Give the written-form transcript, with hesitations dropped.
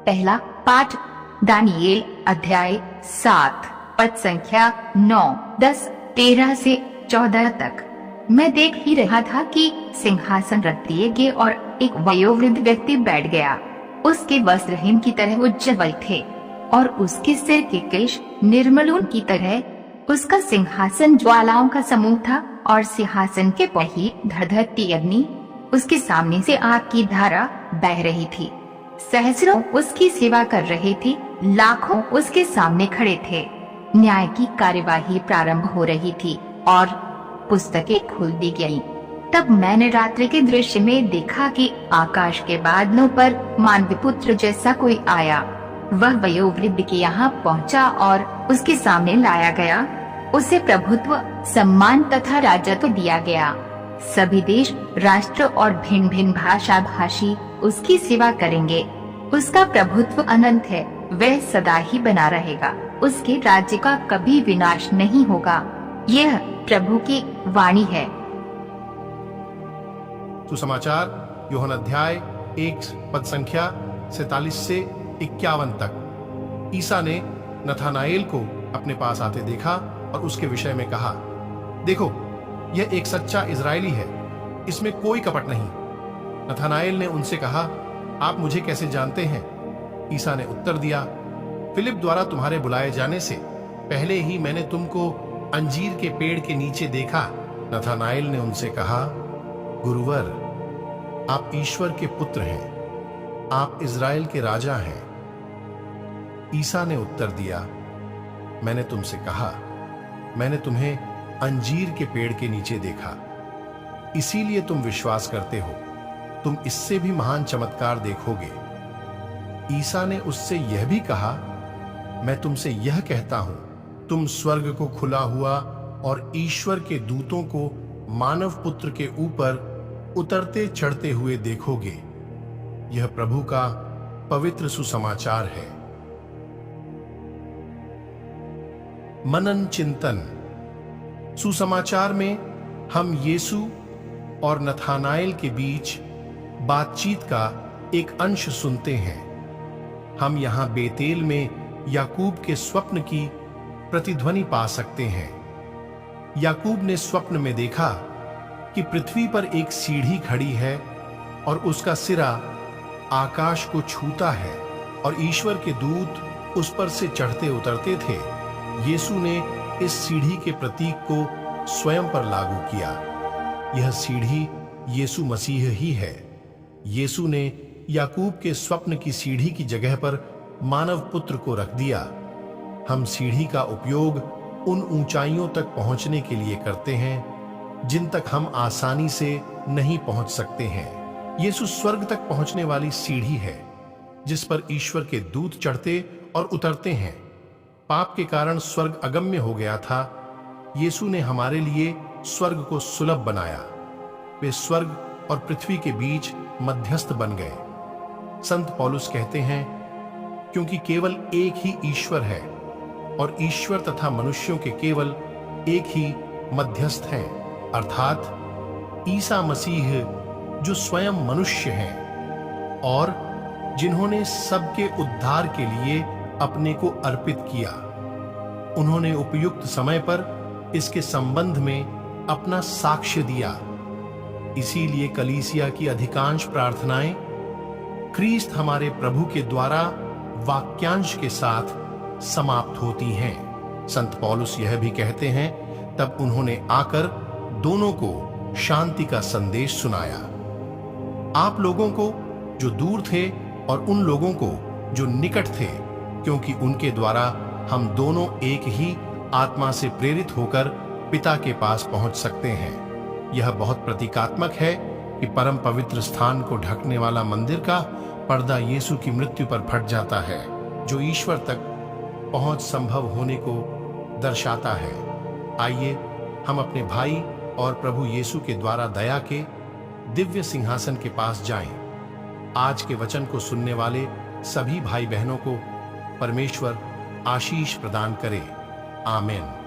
पहला पाठ दानियेल अध्याय 7 पद संख्या 9, 10, 13 से 14 तक। मैं देख ही रहा था कि सिंहासन रख दिए गए और एक वयोवृद्ध व्यक्ति बैठ गया। उसके वस्त्र हिम की तरह उज्ज्वल थे और उसके सिर के केश निर्मल ऊन की तरह। उसका सिंहासन ज्वालाओं का समूह था और सिंहासन के पहिए धधकती अग्नि। उसके सामने से आग की धारा बह रही थी। सहस्रों उसकी सेवा कर रहे थे, लाखों उसके सामने खड़े थे। न्याय की कार्यवाही प्रारंभ हो रही थी और पुस्तकें खुल दी गयी। तब मैंने रात्रि के दृश्य में देखा कि आकाश के बादलों पर मानव पुत्र जैसा कोई आया। वह वयोवृद्ध के यहाँ पहुँचा और उसके सामने लाया गया। उसे प्रभुत्व, सम्मान तथा राजत्व दिया गया। सभी देश, राष्ट्र और भिन्न भिन्न भाषा भाषी उसकी सेवा करेंगे। उसका प्रभुत्व अनंत है, वह सदा ही बना रहेगा। उसके राज्य का कभी विनाश नहीं होगा। यह प्रभु की वाणी है। सुसमाचार यूहन्ना अध्याय 1 पद संख्या 47 से 51 तक। ईसा ने नथानाएल को अपने पास आते देखा और उसके विषय में कहा, देखो, यह एक सच्चा इजरायली है, इसमें कोई कपट नहीं। नथानाएल ने उनसे कहा, आप मुझे कैसे जानते हैं? ईसा ने उत्तर दिया, फिलिप द्वारा तुम्हारे बुलाए जाने से पहले ही मैंने तुमको अंजीर के पेड़ के नीचे देखा। नथानाएल ने उनसे कहा, गुरुवर, आप ईश्वर के पुत्र हैं, आप इजराइल के राजा हैं। ईसा ने उत्तर दिया, मैंने तुमसे कहा, मैंने तुम्हें अंजीर के पेड़ के नीचे देखा, इसीलिए तुम विश्वास करते हो। तुम इससे भी महान चमत्कार देखोगे। ईसा ने उससे यह भी कहा, मैं तुमसे यह कहता हूं, तुम स्वर्ग को खुला हुआ और ईश्वर के दूतों को मानव पुत्र के ऊपर उतरते चढ़ते हुए देखोगे। यह प्रभु का पवित्र सुसमाचार है। मनन चिंतन। सुसमाचार में हम यीशु और नथानाएल के बीच बातचीत का एक अंश सुनते हैं। हम यहां बेतेल में याकूब के स्वप्न की प्रतिध्वनि पा सकते हैं। याकूब ने स्वप्न में देखा कि पृथ्वी पर एक सीढ़ी खड़ी है और उसका सिरा आकाश को छूता है और ईश्वर के दूत उस पर से चढ़ते उतरते थे। यीशु ने इस सीढ़ी के प्रतीक को स्वयं पर लागू किया। यह सीढ़ी यीशु मसीह ही है। यीशु ने याकूब के स्वप्न की सीढ़ी की जगह पर मानव पुत्र को रख दिया। हम सीढ़ी का उपयोग उन ऊंचाइयों तक पहुंचने के लिए करते हैं जिन तक हम आसानी से नहीं पहुंच सकते हैं। यीशु स्वर्ग तक पहुंचने वाली सीढ़ी है जिस पर ईश्वर के दूत चढ़ते और उतरते हैं। पाप के कारण स्वर्ग अगम्य हो गया था। यीशु ने हमारे लिए स्वर्ग को सुलभ बनाया। वे स्वर्ग और पृथ्वी के बीच मध्यस्थ बन गए। संत पौलुस कहते हैं, क्योंकि केवल एक ही ईश्वर है और ईश्वर तथा मनुष्यों के केवल एक ही मध्यस्थ हैं, अर्थात ईसा मसीह, जो स्वयं मनुष्य हैं और जिन्होंने सबके उद्धार के लिए अपने को अर्पित किया। उन्होंने उपयुक्त समय पर इसके संबंध में अपना साक्ष्य दिया। इसीलिए कलीसिया की अधिकांश प्रार्थनाएं ख्रीस्त हमारे प्रभु के द्वारा वाक्यांश के साथ समाप्त होती हैं। संत पौलुस यह भी कहते हैं, तब उन्होंने आकर दोनों को शांति का संदेश सुनाया। आप लोगों को जो दूर थे और उन लोगों को जो निकट थे, क्योंकि उनके द्वारा हम दोनों एक ही आत्मा से प्रेरित होकर पिता के पास पहुंच सकते हैं। यह बहुत प्रतीकात्मक है कि परम पवित्र स्थान को ढकने वाला मंदिर का पर्दा यीशु की मृत्यु पर फट जाता है, जो ईश्वर तक पहुंच संभव होने को दर्शाता है। आइए हम अपने भाई और प्रभु यीशु के द्वारा दया के दिव्य सिंहासन के पास जाएं। आज के वचन को सुनने वाले सभी भाई बहनों को परमेश्वर आशीष प्रदान करे। आमीन।